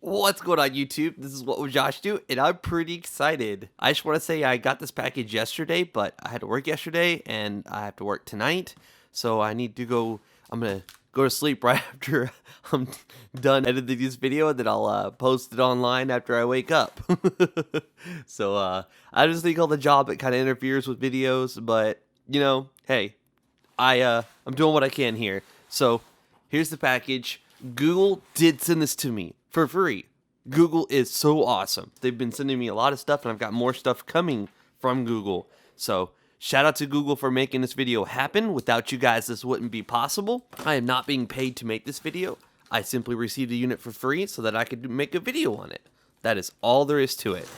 What's going on, YouTube? This is What Would Josh Do, and I'm pretty excited. I just want to say I got this package yesterday, but I had to work yesterday, and I have to work tonight, so I need to go. I'm gonna go to sleep right after I'm done editing this video, and then I'll post it online after I wake up. So I just think on the job it kind of interferes with videos, but you know, hey, I'm doing what I can here. So here's the package. Google did send this to me for free. Google is so awesome. They've been sending me a lot of stuff, and I've got more stuff coming from Google. So shout out to Google for making this video happen. Without you guys, this wouldn't be possible. I am not being paid to make this video. I simply received a unit for free so that I could make a video on it. That is all there is to it.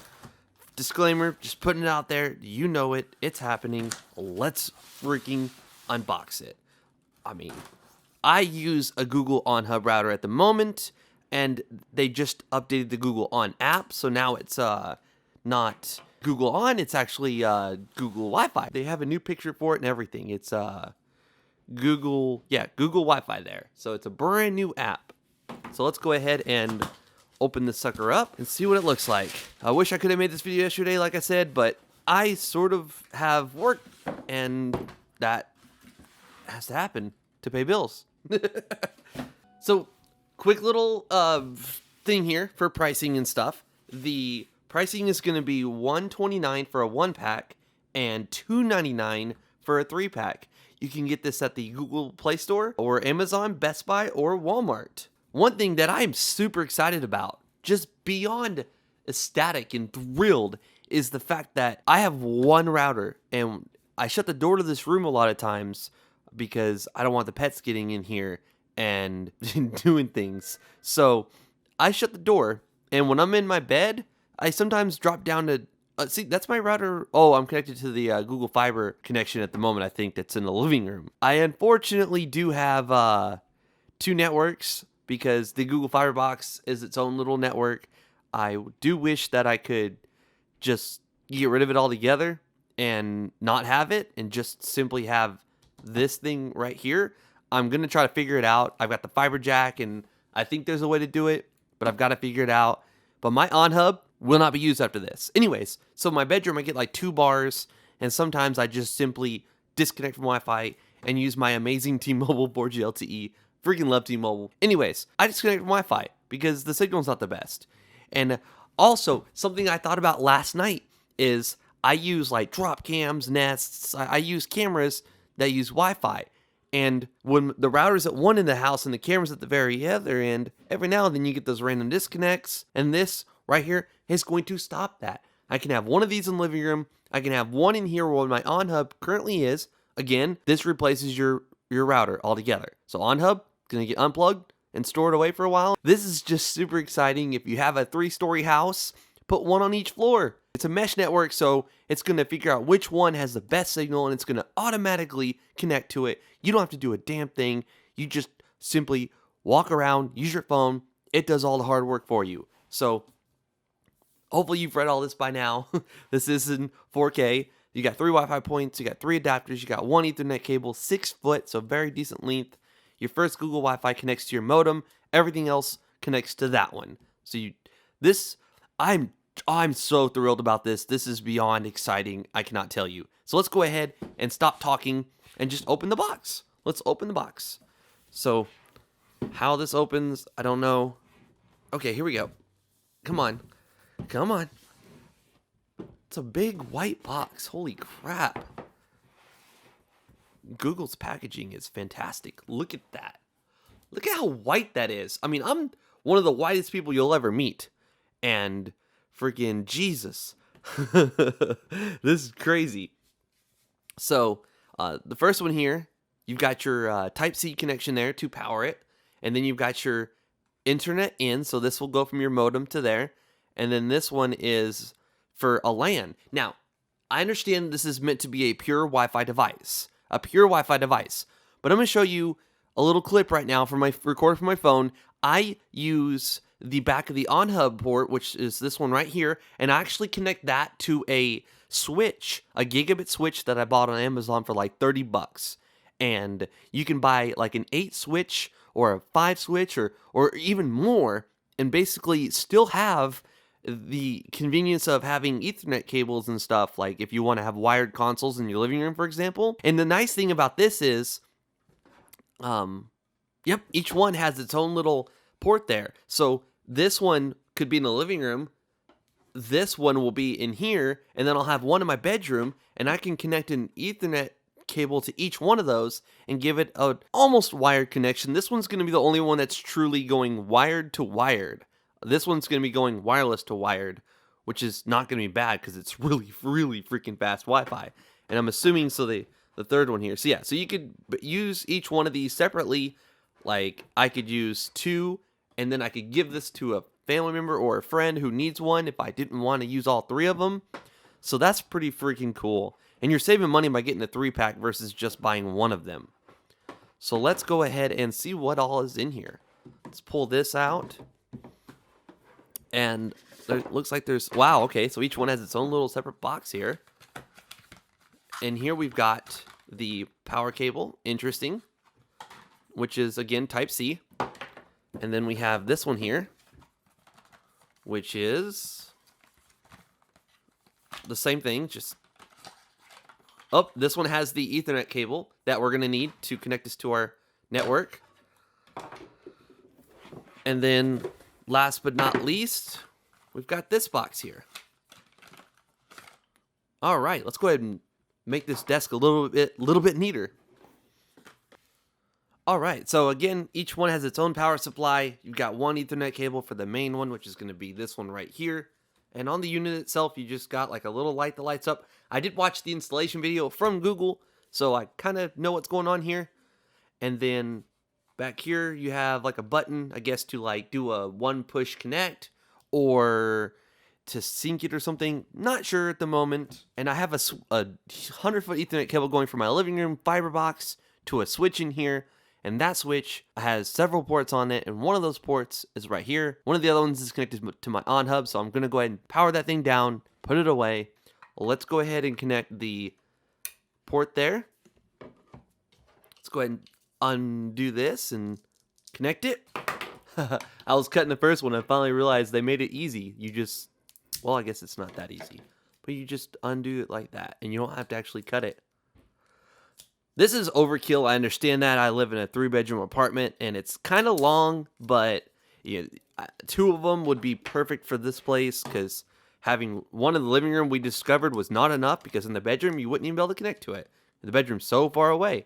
Disclaimer, just putting it out there. You know it. It's happening. Let's freaking unbox it. I mean, I use a Google On Hub router at the moment, and they just updated the Google On app, so now it's not Google On, it's actually Google Wi-Fi. They have a new picture for it and everything. It's Google Wi-Fi there. So it's a brand new app. So let's go ahead and open this sucker up and see what it looks like. I wish I could have made this video yesterday, like I said, but I sort of have work, and that has to happen to pay bills. So, quick little thing here for pricing and stuff. The pricing is going to be $129 for a 1-pack and $299 for a 3-pack. You can get this at the Google Play Store or Amazon, Best Buy, or Walmart. One thing that I'm super excited about, just beyond ecstatic and thrilled, is the fact that I have one router, and I shut the door to this room a lot of times because I don't want the pets getting in here and doing things. So I shut the door, and when I'm in my bed, I sometimes drop down to see, that's my router. Oh, I'm connected to the Google Fiber connection at the moment, I think, that's in the living room. I unfortunately do have 2 networks because the Google Fiber box is its own little network. I do wish that I could just get rid of it altogether and not have it and just simply have this thing right here. I'm going to try to figure it out. I've got the fiber jack, and I think there's a way to do it, but I've got to figure it out. But my on hub will not be used after this. Anyways, so my bedroom, I get like 2 bars, and sometimes I just simply disconnect from Wi-Fi and use my amazing T-Mobile 4G LTE. Freaking love T-Mobile. Anyways, I disconnect from Wi-Fi because the signal's not the best. And also, something I thought about last night is I use like drop cams, Nests. I use cameras that use Wi-Fi. And when the router's at one end of the house and the camera's at the very other end, every now and then you get those random disconnects. And this right here is going to stop that. I can have one of these in the living room. I can have one in here where my on hub currently is. Again, this replaces your router altogether. So on hub is going to get unplugged and stored away for a while. This is just super exciting. If you have a 3-story house, put one on each floor. It's a mesh network, so it's going to figure out which one has the best signal, and it's going to automatically connect to it. You don't have to do a damn thing. You just simply walk around, use your phone. It does all the hard work for you. So hopefully you've read all this by now. This is in 4K. You got 3 Wi-Fi points. You got 3 adapters. You got 1 Ethernet cable, 6 foot, so very decent length. Your first Google Wi-Fi connects to your modem. Everything else connects to that one. So I'm so thrilled about this. This is beyond exciting. I cannot tell you. So let's go ahead and stop talking and just open the box. Let's open the box. So how this opens, I don't know. Okay, here we go. Come on. Come on. It's a big white box. Holy crap. Google's packaging is fantastic. Look at that. Look at how white that is. I mean, I'm one of the whitest people you'll ever meet. And freaking Jesus. This is crazy. So, the first one here, you've got your Type-C connection there to power it. And then you've got your internet in, so this will go from your modem to there. And then this one is for a LAN. Now, I understand this is meant to be a pure Wi-Fi device. But I'm going to show you a little clip right now from my recorder from my phone. I use the back of the on-hub port, which is this one right here, and I actually connect that to a switch, a gigabit switch that I bought on Amazon for like $30. And you can buy like an 8 switch or a 5 switch or even more, and basically still have the convenience of having Ethernet cables and stuff, like if you want to have wired consoles in your living room, for example. And the nice thing about this is, yep, each one has its own little port there. So this one could be in the living room, this one will be in here, and then I'll have one in my bedroom, and I can connect an Ethernet cable to each one of those and give it a almost wired connection. This one's going to be the only one that's truly going wired to wired. This one's going to be going wireless to wired, which is not going to be bad because it's really, really freaking fast Wi-Fi. And I'm assuming so the third one here. So yeah, so you could use each one of these separately. Like I could use 2, and then I could give this to a family member or a friend who needs one if I didn't want to use all 3 of them. So that's pretty freaking cool. And you're saving money by getting a 3-pack versus just buying one of them. So let's go ahead and see what all is in here. Let's pull this out. And it looks like there's, wow, okay, so each one has its own little separate box here. And here we've got the power cable, interesting, which is, again, Type-C. And then we have this one here, which is the same thing, just, oh, this one has the Ethernet cable that we're going to need to connect this to our network. And then, last but not least, we've got this box here. All right, let's go ahead and make this desk a little bit neater. All right, so again, each one has its own power supply. You've got one Ethernet cable for the main one, which is going to be this one right here. And on the unit itself, you just got like a little light that lights up. I did watch the installation video from Google, so I kind of know what's going on here. And then back here, you have like a button, I guess, to like do a one push connect or to sync it or something. Not sure at the moment. And I have a 100-foot Ethernet cable going from my living room fiber box to a switch in here. And that switch has several ports on it, and one of those ports is right here. One of the other ones is connected to my on hub, so I'm going to go ahead and power that thing down, put it away. Let's go ahead and connect the port there. Let's go ahead and undo this and connect it. I was cutting the first one, and I finally realized they made it easy. You just, well, I guess it's not that easy, but you just undo it like that, and you don't have to actually cut it. This is overkill. I understand that. I live in a 3-bedroom apartment, and it's kind of long, but you know, 2 of them would be perfect for this place because having one in the living room we discovered was not enough because in the bedroom you wouldn't even be able to connect to it. The bedroom's so far away.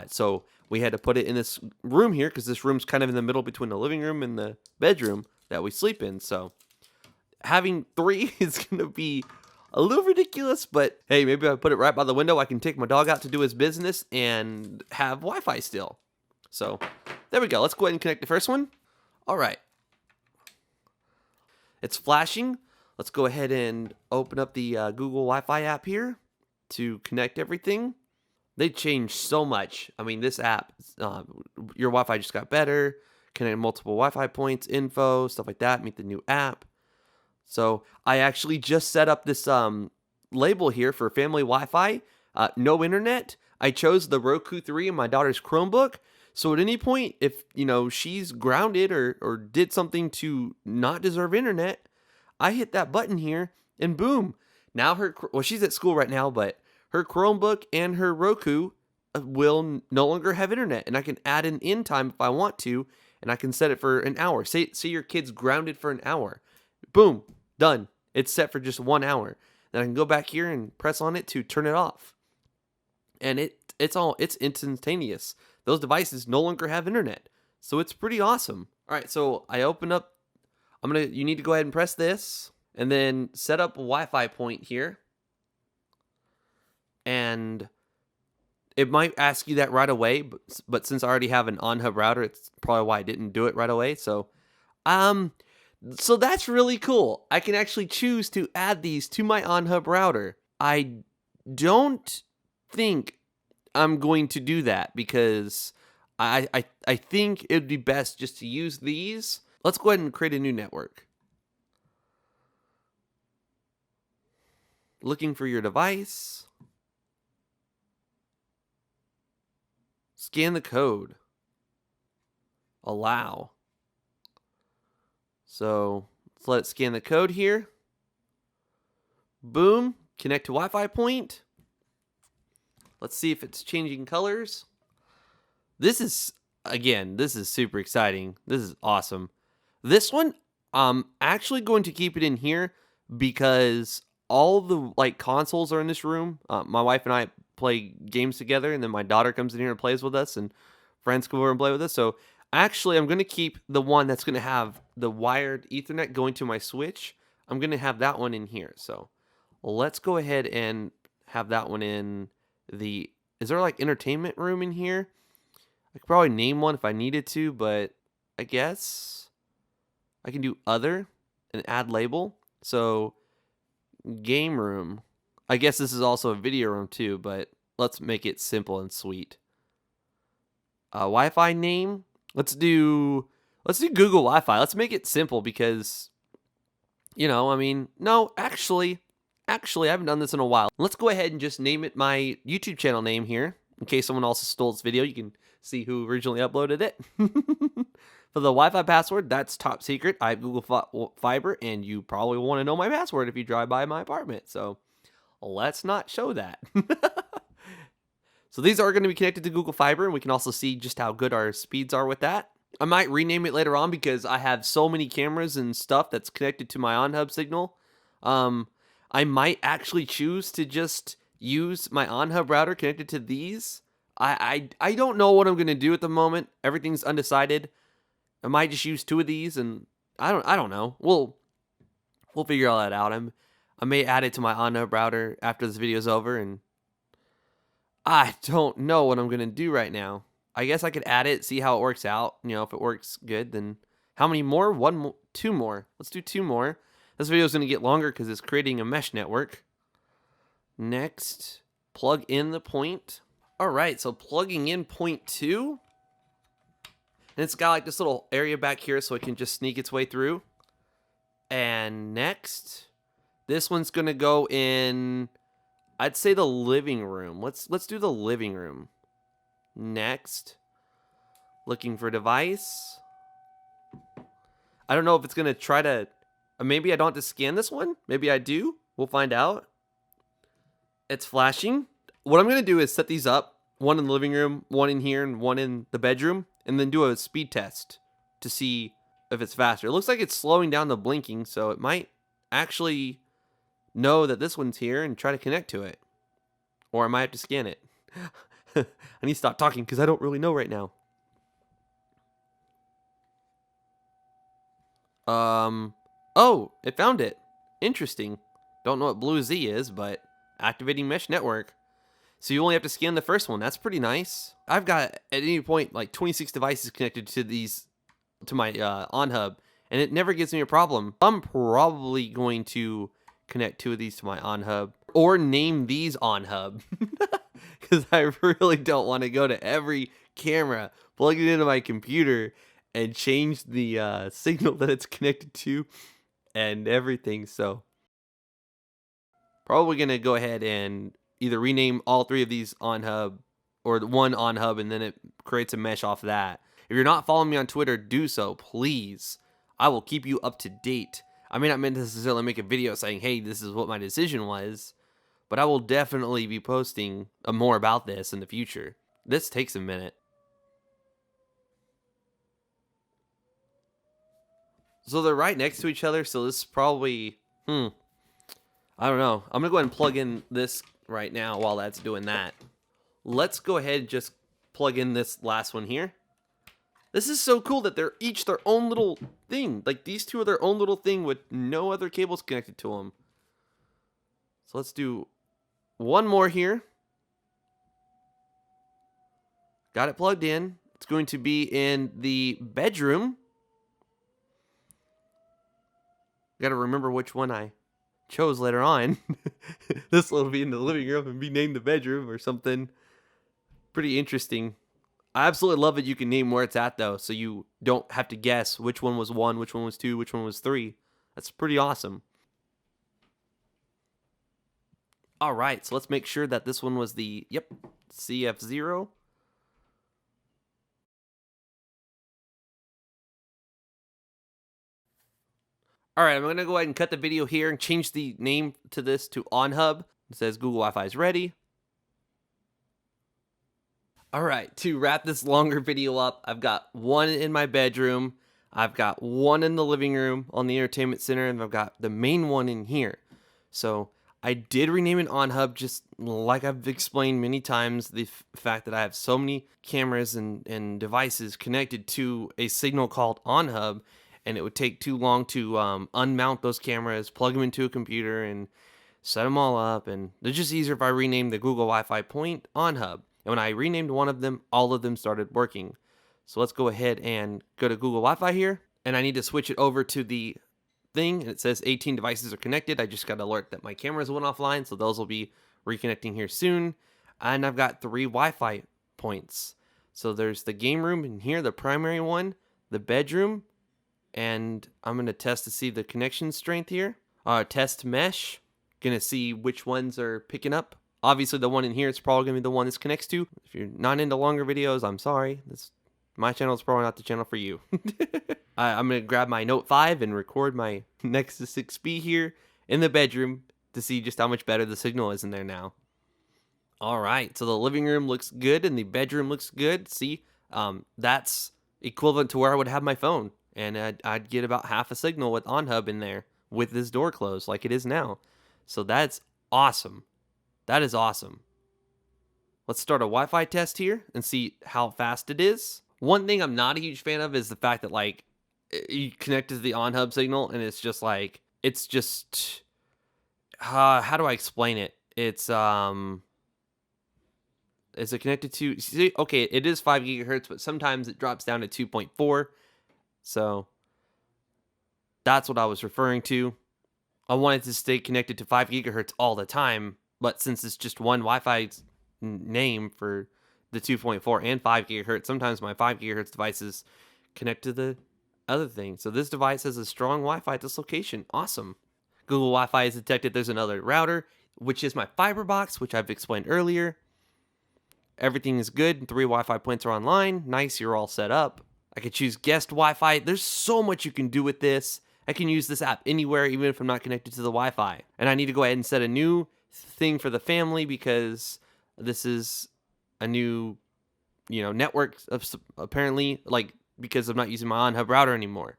So we had to put it in this room here because this room's kind of in the middle between the living room and the bedroom that we sleep in. So having 3 is going to be a little ridiculous, but hey, maybe if I put it right by the window, I can take my dog out to do his business and have Wi-Fi still. So there we go. Let's go ahead and connect the first one. All right. It's flashing. Let's go ahead and open up the Google Wi-Fi app here to connect everything. They changed so much. I mean, this app, your Wi-Fi just got better. Connect multiple Wi-Fi points, info, stuff like that. Meet the new app. So I actually just set up this label here for family Wi-Fi, no internet. I chose the Roku 3 in my daughter's Chromebook. So at any point, if she's grounded or did something to not deserve internet, I hit that button here and boom. Now she's at school right now, but her Chromebook and her Roku will no longer have internet, and I can add an end time if I want to, and I can set it for an hour. Say your kid's grounded for an hour. Boom, done. It's set for just 1 hour. Then I can go back here and press on it to turn it off. And it's instantaneous. Those devices no longer have internet. So it's pretty awesome. All right, so I open up. You need to go ahead and press this and then set up a Wi-Fi point here. And it might ask you that right away, but since I already have an on-hub router, it's probably why I didn't do it right away. So that's really cool. I can actually choose to add these to my on-hub router. I don't think I'm going to do that because I think it would be best just to use these. Let's go ahead and create a new network. Looking for your device. Scan the code. Allow. So let's let it scan the code here. Boom. Connect to Wi-Fi point. Let's see if it's changing colors. This is, again, this is super exciting. This is awesome. This one, I'm actually going to keep it in here because all the like consoles are in this room. My wife and I play games together, and then my daughter comes in here and plays with us, and friends come over and play with us. So actually, I'm going to keep the one that's going to have the wired Ethernet going to my switch. I'm going to have that one in here. So let's go ahead and have that one in the, is there like entertainment room in here? I could probably name one if I needed to, but I guess I can do other and add label. So game room. I guess this is also a video room too, but let's make it simple and sweet. Wi-Fi name. Let's do Google Wi-Fi. Let's make it simple because, you know, I mean, no, actually, I haven't done this in a while. Let's go ahead and just name it my YouTube channel name here. In case someone else stole this video, you can see who originally uploaded it. For the Wi-Fi password, that's top secret. I have Google Fiber, and you probably want to know my password if you drive by my apartment. So let's not show that. So these are going to be connected to Google Fiber, and we can also see just how good our speeds are with that. I might rename it later on because I have so many cameras and stuff that's connected to my on-hub signal. I might actually choose to just use my on-hub router connected to these. I don't know what I'm going to do at the moment. Everything's undecided. I might just use two of these, and I don't know. We'll figure all that out. I may add it to my on-hub router after this video's over, and I don't know what I'm going to do right now. I guess I could add it, see how it works out. You know, if it works good, then how many more? One more, two more. Let's do two more. This video is going to get longer because it's creating a mesh network. Next, plug in the point. All right, so plugging in point 2. And it's got like this little area back here so it can just sneak its way through. And next, this one's going to go in, I'd say the living room. Let's do the living room. Next, looking for device. I don't know if it's going to try to, maybe I don't have to scan this one. Maybe I do. We'll find out. It's flashing. What I'm going to do is set these up. One in the living room, one in here, and one in the bedroom. And then do a speed test to see if it's faster. It looks like it's slowing down the blinking, so it might actually know that this one's here and try to connect to it. Or I might have to scan it. I need to stop talking because I don't really know right now. Oh, it found it. Interesting. Don't know what Blue Z is, but activating mesh network. So you only have to scan the first one. That's pretty nice. I've got at any point like 26 devices connected to my on hub, and it never gives me a problem. I'm probably going to connect 2 of these to my on hub or name these on hub because I really don't want to go to every camera, plug it into my computer, and change the signal that it's connected to and everything. So probably gonna go ahead and either rename all 3 of these on hub or the one on hub, and then it creates a mesh off that. If you're not following me on Twitter, do so, please. I will keep you up to date. I may not necessarily make a video saying, hey, this is what my decision was, but I will definitely be posting more about this in the future. This takes a minute. So they're right next to each other, so this is probably, I don't know. I'm going to go ahead and plug in this right now while that's doing that. Let's go ahead and just plug in this last one here. This is so cool that they're each their own little thing. Like, these two are their own little thing with no other cables connected to them. So let's do one more here. Got it plugged in. It's going to be in the bedroom. Got to remember which one I chose later on. This will be in the living room and be named the bedroom or something. Pretty interesting. I absolutely love that you can name where it's at, though, so you don't have to guess which one was 1, which one was 2, which one was 3. That's pretty awesome. All right, so let's make sure that this one was the, yep, CF0. All right, I'm going to go ahead and cut the video here and change the name to this to On Hub. It says Google Wi-Fi is ready. All right, to wrap this longer video up, I've got one in my bedroom, I've got one in the living room on the entertainment center, and I've got the main one in here. So I did rename it On Hub, just like I've explained many times, the fact that I have so many cameras and devices connected to a signal called On Hub, and it would take too long to unmount those cameras, plug them into a computer, and set them all up. And it's just easier if I rename the Google Wi-Fi point On Hub. And when I renamed one of them, all of them started working. So let's go ahead and go to Google Wi-Fi here. And I need to switch it over to the thing. And it says 18 devices are connected. I just got an alert that my cameras went offline. So those will be reconnecting here soon. And I've got 3 Wi-Fi points. So there's the game room in here, the primary one, the bedroom. And I'm going to test to see the connection strength here. Test mesh. Going to see which ones are picking up. Obviously, the one in here is probably going to be the one this connects to. If you're not into longer videos, I'm sorry. My channel is probably not the channel for you. I'm going to grab my Note 5 and record my Nexus 6B here in the bedroom to see just how much better the signal is in there now. All right, so the living room looks good and the bedroom looks good. See, that's equivalent to where I would have my phone. And I'd get about half a signal with On Hub in there with this door closed like it is now. So that's awesome. That is awesome. Let's start a Wi-Fi test here and see how fast it is. One thing I'm not a huge fan of is the fact that like you connect to the On Hub signal and it's just how do I explain it? Is it connected to, see, okay, it is 5 gigahertz, but sometimes it drops down to 2.4. So that's what I was referring to. I wanted to stay connected to 5 gigahertz all the time. But since it's just one Wi-Fi name for the 2.4 and 5 gigahertz, sometimes my 5 gigahertz devices connect to the other thing. So this device has a strong Wi-Fi at this location. Awesome. Google Wi-Fi has detected there's another router, which is my fiber box, which I've explained earlier. Everything is good. 3 Wi-Fi points are online. Nice, you're all set up. I could choose guest Wi-Fi. There's so much you can do with this. I can use this app anywhere, even if I'm not connected to the Wi-Fi. And I need to go ahead and set a new thing for the family because this is a new, network apparently, like because I'm not using my on-hub router anymore.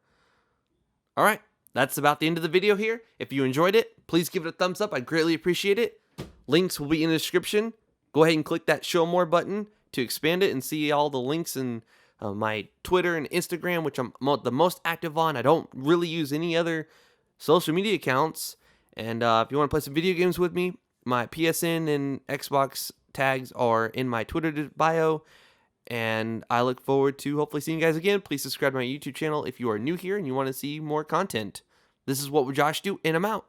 All right, that's about the end of the video here. If you enjoyed it, please give it a thumbs up. I'd greatly appreciate it. Links will be in the description. Go ahead and click that show more button to expand it and see all the links and my Twitter and Instagram, which I'm the most active on. I don't really use any other social media accounts. And if you want to play some video games with me, my PSN and Xbox tags are in my Twitter bio. And I look forward to hopefully seeing you guys again. Please subscribe to my YouTube channel if you are new here and you want to see more content. This is What Would Josh Do, and I'm out.